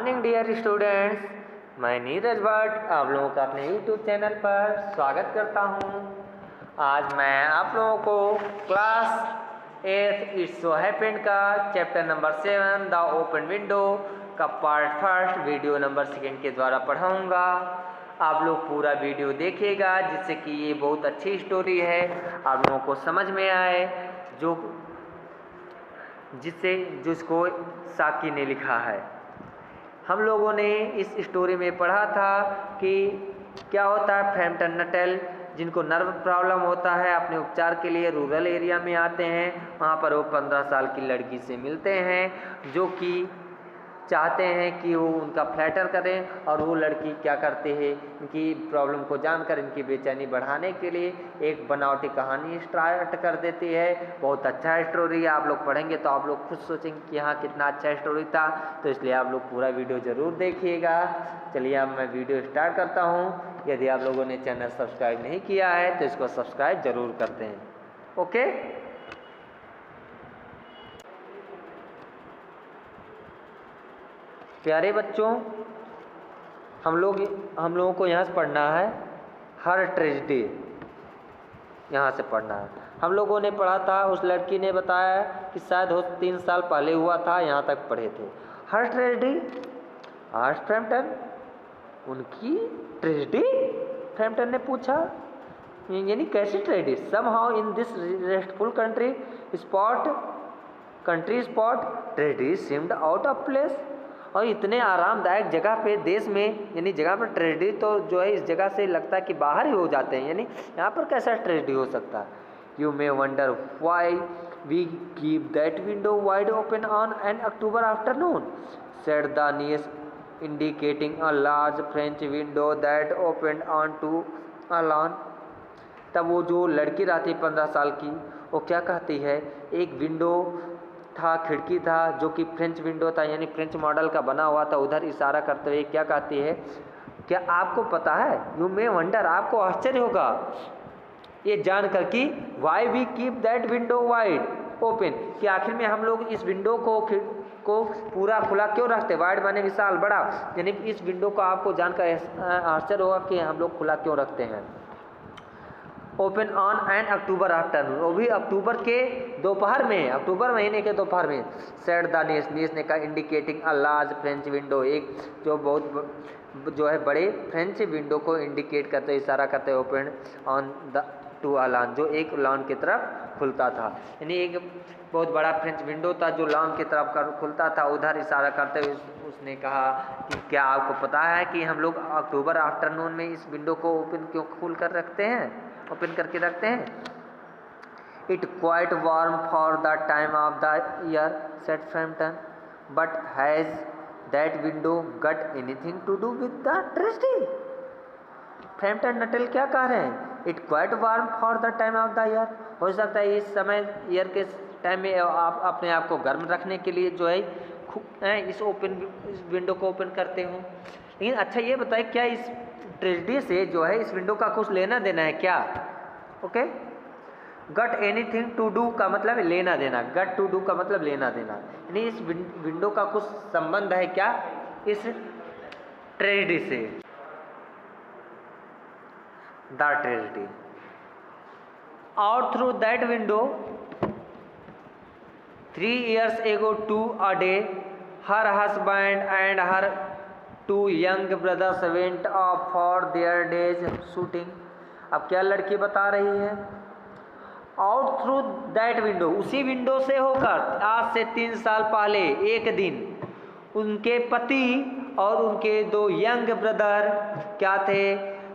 Morning dear students, मैं नीरज भट्ट आप लोगों का अपने यूट्यूब चैनल पर स्वागत करता हूं। आज मैं आप लोगों को क्लास 8 इट्स सो हैपेंड का chapter number 7 the open window का पार्ट फर्स्ट वीडियो नंबर 2 के द्वारा पढ़ाऊंगा। आप लोग पूरा वीडियो देखिएगा जिससे कि ये बहुत अच्छी स्टोरी है, आप लोगों को समझ में आए, जिसको साकी ने लिखा है। हम लोगों ने इस स्टोरी में पढ़ा था कि क्या होता है, फ्रैम्पटन नटेल जिनको नर्व प्रॉब्लम होता है अपने उपचार के लिए रूरल एरिया में आते हैं। वहाँ पर वो 15 साल की लड़की से मिलते हैं जो कि चाहते हैं कि वो उनका फ्लैटर करें, और वो लड़की क्या करती है, इनकी प्रॉब्लम को जानकर इनकी बेचैनी बढ़ाने के लिए एक बनावटी कहानी स्टार्ट कर देती है। बहुत अच्छा स्टोरी है, आप लोग पढ़ेंगे तो आप लोग खुद सोचेंगे कि हाँ कितना अच्छा स्टोरी था, तो इसलिए आप लोग पूरा वीडियो ज़रूर देखिएगा। चलिए अब मैं वीडियो स्टार्ट करता हूँ। यदि आप लोगों ने चैनल सब्सक्राइब नहीं किया है तो इसको सब्सक्राइब ज़रूर करते हैं। ओके, प्यारे बच्चों, हम लोगों को यहाँ से पढ़ना है हर ट्रेजेडी, यहाँ से पढ़ना है। हम लोगों ने पढ़ा था, उस लड़की ने बताया कि शायद वो 3 साल पहले हुआ था, यहाँ तक पढ़े थे। हर ट्रेजेडी आज फ्रैम्पटन, उनकी ट्रेजेडी, फ्रैम्पटन ने पूछा, यानी कैसी tragedy? Somehow in this restful country spot tragedy seemed out of place. और इतने आरामदायक जगह पे, देश में, यानी जगह पर ट्रेजेडी तो जो है इस जगह से लगता है कि बाहर ही हो जाते हैं, यानी यहाँ पर कैसा ट्रेजेडी हो सकता है। You may wonder why we keep that window wide open on an October afternoon, said the niece indicating a large French window that open on to a lawn. तब वो जो लड़की रहती 15 साल की, वो क्या कहती है, एक विंडो था, खिड़की था जो कि फ्रेंच विंडो था, यानी फ्रेंच मॉडल का बना हुआ था, उधर इशारा करते हुए क्या कहती है, क्या आपको पता है, यू मे वंडर, आपको आश्चर्य होगा ये जानकर कि why we keep that window wide open, कि आखिर में हम लोग इस विंडो को पूरा खुला क्यों रखते, वाइड माने विशाल, बड़ा, यानी इस विंडो को आपको जानकर आश्चर्य होगा कि हम लोग खुला क्यों रखते हैं। Open on an October afternoon, वो भी अक्टूबर के दोपहर में, अक्टूबर महीने के दोपहर में। सेड द नीस ने कहा, indicating a large French window, एक जो है बड़े फ्रेंच विंडो को इंडिकेट करते, इशारा करते, open on the to a lawn, जो एक लॉन की तरफ खुलता था, यानी एक बहुत बड़ा फ्रेंच विंडो था जो लॉन की तरफ खुलता था, उधर इशारा करते हुए उसने कहा कि क्या आपको पता है कि हम लोग अक्टूबर आफ्टरनून में इस विंडो को ओपन क्यों खोल कर रखते हैं, ओपन करके रखते हैं। It quite warm for the time of the year, said Frampton, but has that window got anything to do with the tragedy. Frampton नटेल क्या कह रहे हैं, it quite warm for the time of the year, हो सकता है इस समय ईयर के टाइम में आप अपने आप को गर्म रखने के लिए जो है इस विंडो को ओपन करते हो। लेकिन अच्छा ये बताए, क्या इस ट्रेजेडी से जो है इस विंडो का कुछ लेना देना है क्या? Okay, got anything to do का मतलब लेना देना, गट टू डू का मतलब लेना देना, यानी इस विंडो का कुछ संबंध है क्या इस ट्रेजेडी से। The tragedy out through that window 3 years ago to a day, her husband and her 2 young brothers went off for their day's shooting। अब क्या लड़की बता रही है, आउट थ्रू दैट विंडो, उसी विंडो से होकर आज से 3 साल पहले एक दिन उनके पति और उनके 2 यंग ब्रदर क्या थे,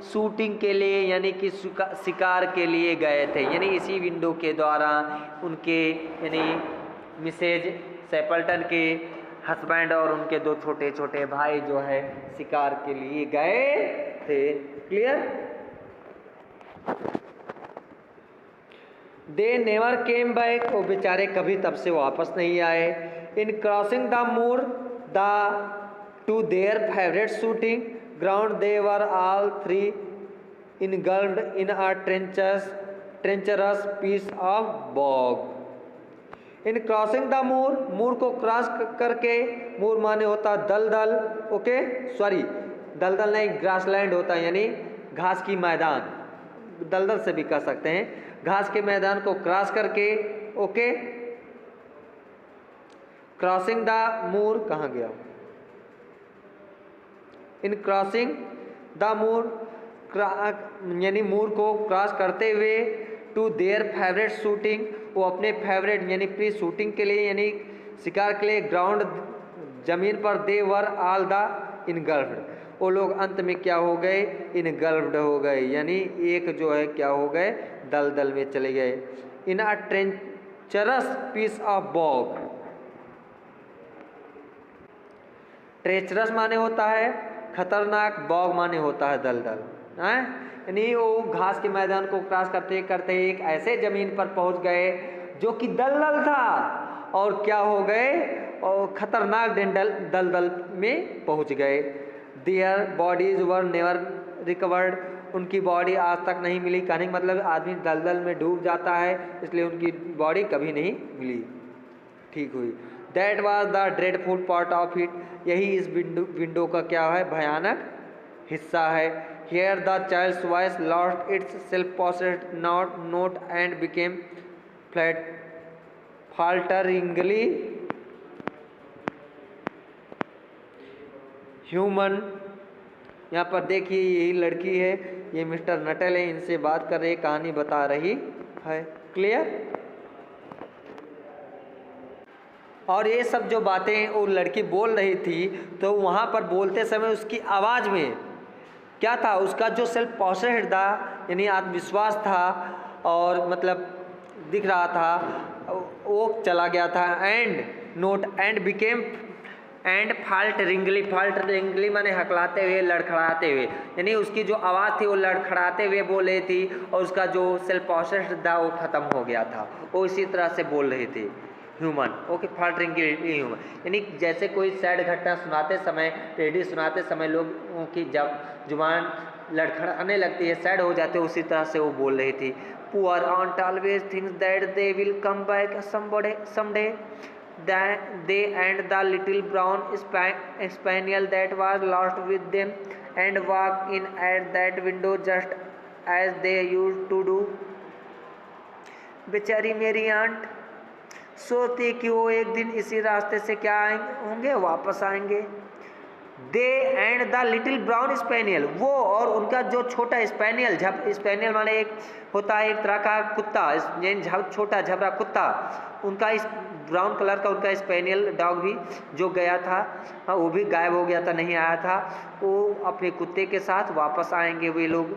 शूटिंग के लिए, यानी कि शिकार के लिए गए थे, यानी इसी विंडो के द्वारा उनके, यानी मिसेज सैपल्टन के हस्बैंड और उनके 2 छोटे छोटे भाई जो है शिकार के लिए गए थे। Clear? They never came back, वो बेचारे कभी तब से वापस नहीं आए। In crossing the moor the to their favourite shooting ground they were all 3 engulfed in a treacherous piece of bog। In crossing the moor, moor को क्रॉस करके, मूर माने होता है दलदल, ओके सॉरी दलदल नहीं, ग्रासलैंड होता है यानी घास की मैदान, दलदल से भी कह सकते हैं, घास के मैदान को क्रॉस करके, ओके क्रॉसिंग द मूर, कहाँ गया, इन क्रॉसिंग द मूर यानी मूर को क्रॉस करते हुए, टू देयर फेवरेट शूटिंग, वो अपने फेवरेट यानी प्री शूटिंग के लिए यानी शिकार के लिए ग्राउंड जमीन पर, दे वर ऑल द इनगल्फ्ड, वो लोग अंत में क्या हो गए, इनगल्फ्ड हो गए यानी एक जो है क्या हो गए, दलदल में चले गए। इन अ ट्रेंचरस पीस ऑफ बॉग, ट्रेचरस माने होता है खतरनाक, बॉग माने होता है दलदल, हैं यानी वो घास के मैदान को क्रॉस करते करते एक ऐसे जमीन पर पहुंच गए जो कि दलदल था, और क्या हो गए, और खतरनाक दलदल में पहुंच गए। Their bodies were never recovered, उनकी बॉडी आज तक नहीं मिली, कहने का मतलब आदमी दलदल में डूब जाता है इसलिए उनकी बॉडी कभी नहीं मिली, ठीक हुई। That was the dreadful part of it, यही इस विंडो का क्या है, भयानक हिस्सा है। Here the child's voice lost its self-possessed note and became falteringly human। यहाँ पर देखिए यही लड़की है, ये मिस्टर नटल है, इनसे बात कर रही, कहानी बता रही है, क्लियर। और ये सब जो बातें वो लड़की बोल रही थी, तो वहाँ पर बोलते समय उसकी आवाज़ में क्या था, उसका जो सेल्फ पॉसेस्ड था यानी आत्मविश्वास था, और मतलब दिख रहा था वो चला गया था, and not and became and falteringly माने हकलाते हुए, लड़खड़ाते हुए, यानी उसकी जो आवाज़ थी वो लड़खड़ाते हुए बोल रही थी, और उसका जो सेल्फ पॉसेस्ड था वो ख़त्म हो गया था, वो इसी तरह से बोल रही थी, ह्यूमन, ओके फाल्टरिंगली ह्यूमन, यानी जैसे कोई सैड घटना सुनाते समय, ट्रेजेडी सुनाते समय लोगों की जब जुबान लड़खड़ाने लगती है, सैड हो जाते हैं, उसी तरह से वो बोल रही थी। Poor ऑन्ट always thinks that they will come back someday, they and the little brown spaniel that was lost with them and walk in at that window just as they used to do। बेचारी मेरी aunt सोचती कि वो एक दिन इसी रास्ते से क्या होंगे, वापस आएंगे। They and the little brown spaniel, वो और उनका जो छोटा स्पेनियल, स्पेनियल माने एक होता है एक तरह का कुत्ता, छोटा झबरा कुत्ता, उनका इस ब्राउन कलर का उनका स्पेनियल डॉग भी जो गया था, हाँ वो भी गायब हो गया था, नहीं आया था, वो अपने कुत्ते के साथ वापस आएंगे वे लोग।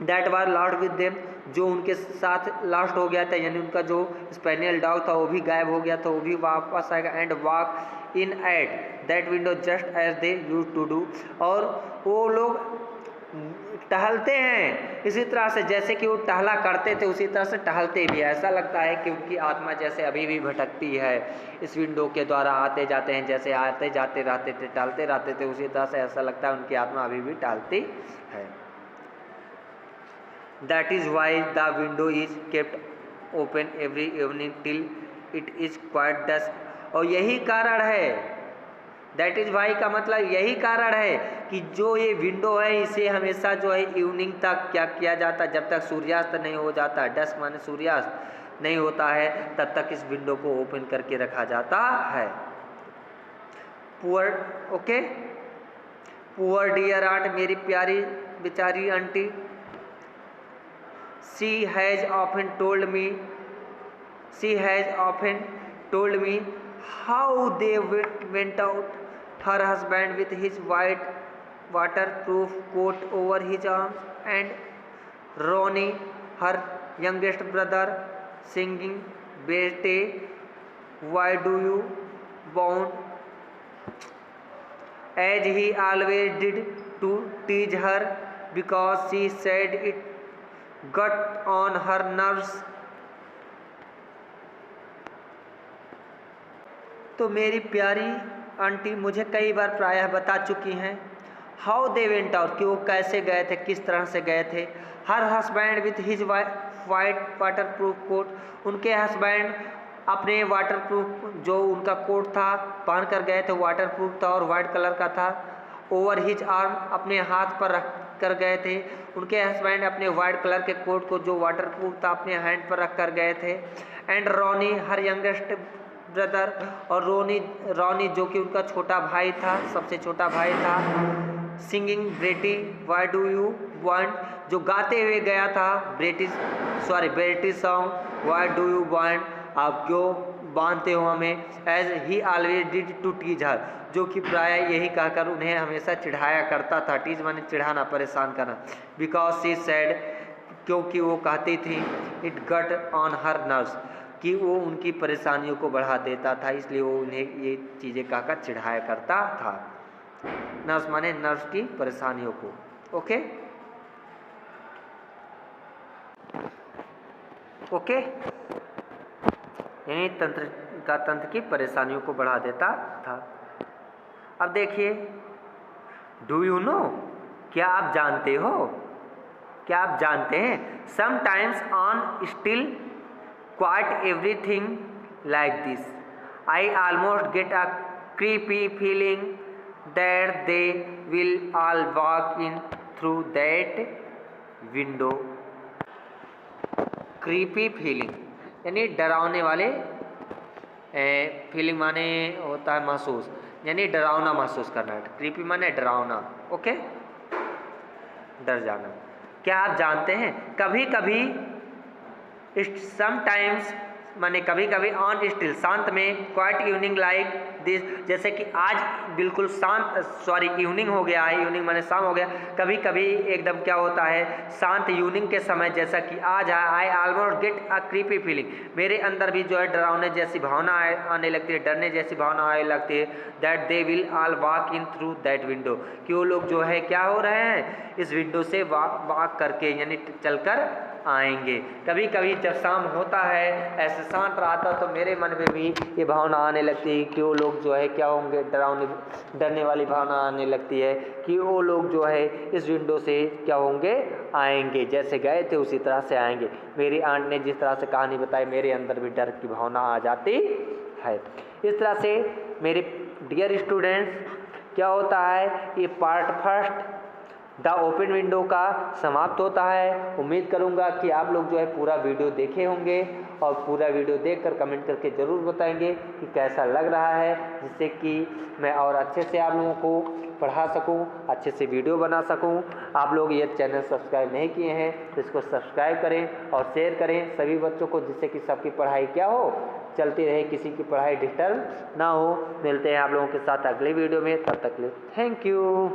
That war lost with them, जो उनके साथ लास्ट हो गया था, यानी उनका जो स्पेनियल डॉग था वो भी गायब हो गया था, वो भी वापस आएगा। And walk in at that window just as they used to do, और वो लोग टहलते हैं इसी तरह से जैसे कि वो टहला करते थे, उसी तरह से टहलते भी। ऐसा लगता है कि उनकी आत्मा जैसे अभी भी भटकती है, इस विंडो के द्वारा आते जाते हैं, जैसे आते जाते रहते थे, टहलते रहते थे, उसी तरह से ऐसा लगता है उनकी आत्मा अभी भी टहलती है। That is why the window is kept open every evening till it is quite dusk। और यही कारण है, दैट इज वाई का मतलब यही कारण है कि जो ये विंडो है इसे हमेशा जो है इवनिंग तक क्या किया जाता है, जब तक सूर्यास्त नहीं हो जाता, डस्क माने सूर्यास्त नहीं होता है, तब तक इस विंडो को ओपन करके रखा जाता है। Poor, okay, poor dear aunt, मेरी प्यारी बेचारी aunty, she has often told me how they went out, her husband with his white waterproof coat over his arms, and Ronnie, her youngest brother, singing, "Bete, why do you bound?" as he always did to tease her, because she said it got on her nerves। तो मेरी प्यारी aunty मुझे कई बार प्रायः बता चुकी हैं how they went out, कि वो कैसे गए थे, किस तरह से गए थे। Her husband with his white waterproof coat, उनके हस्बैंड अपने वाटरप्रूफ जो उनका कोट था पहन कर गए थे, वाटरप्रूफ था और वाइट कलर का था। ओवर हिज आर्म, अपने हाथ पर रख कर गए थे। उनके हस्बैंड अपने वाइट कलर के कोट को जो वाटरप्रूफ था अपने हैंड पर रख कर गए थे। And Ronnie her youngest brother, और रॉनी जो कि उनका छोटा भाई था, सबसे छोटा भाई था। Singing pretty why do you want, जो गाते हुए गया था British song why do you want, आप क्यों बांधते हो हमें। As he always did to tease her, जो कि प्राय यही कहकर उन्हें हमेशा चिढ़ाया करता था। टीज माने चिढ़ाना, परेशान करना। बिकॉज शी सेड, क्योंकि वो कहती थी, it gut on her nerves, कि वो उनकी परेशानियों को बढ़ा देता था, इसलिए वो उन्हें ये चीज़ें कहकर चिढ़ाया करता था। नर्व्स माने नर्व्स की परेशानियों को। ओके ओके, यानी तंत्र की परेशानियों को बढ़ा देता था। अब देखिए, डू यू नो, क्या आप जानते हो, क्या आप जानते हैं, sometimes on still quite everything like this, I almost get a creepy feeling that they will all walk in through that window। creepy feeling यानी डरावने वाले, फीलिंग माने होता है महसूस, यानी डरावना महसूस करना। creepy माने डरावना, ओके, डर जाना। क्या आप जानते हैं, कभी कभी, समटाइम्स माने कभी कभी, ऑन स्टिल शांत में, क्वाइट इवनिंग लाइक दिस, जैसे कि आज बिल्कुल शांत, इवनिंग हो गया है, इवनिंग माने शाम हो गया, कभी कभी एकदम क्या होता है, शांत इवनिंग के समय जैसा कि आज है। I almost get a creepy feeling, मेरे अंदर भी जो है डरावने जैसी भावना आने लगती है, डरने जैसी भावना आने लगती है। That they will all walk in through that window, कि वो लोग जो है क्या हो रहे हैं, इस विंडो से वॉक करके यानी चलकर आएंगे। कभी कभी जब शाम होता है, ऐसे शांत रहता, तो मेरे मन में भी ये भावना आने लगती है कि वो लोग जो है क्या होंगे, डरने वाली भावना आने लगती है कि वो लोग जो है इस विंडो से क्या होंगे, आएंगे, जैसे गए थे उसी तरह से आएंगे। मेरी आंट ने जिस तरह से कहानी बताई, मेरे अंदर भी डर की भावना आ जाती है। इस तरह से मेरे डियर स्टूडेंट्स, क्या होता है, ये part first the open window का समाप्त होता है। उम्मीद करूंगा कि आप लोग जो है पूरा वीडियो देखे होंगे, और पूरा वीडियो देखकर कमेंट करके ज़रूर बताएंगे कि कैसा लग रहा है, जिससे कि मैं और अच्छे से आप लोगों को पढ़ा सकूं, अच्छे से वीडियो बना सकूं। आप लोग ये चैनल सब्सक्राइब नहीं किए हैं तो इसको सब्सक्राइब करें और शेयर करें सभी बच्चों को, जिससे कि सबकी पढ़ाई क्या हो, चलती रहे, किसी की पढ़ाई डिस्टर्ब ना हो। मिलते हैं आप लोगों के साथ अगले वीडियो में, तब तक के लिए थैंक यू।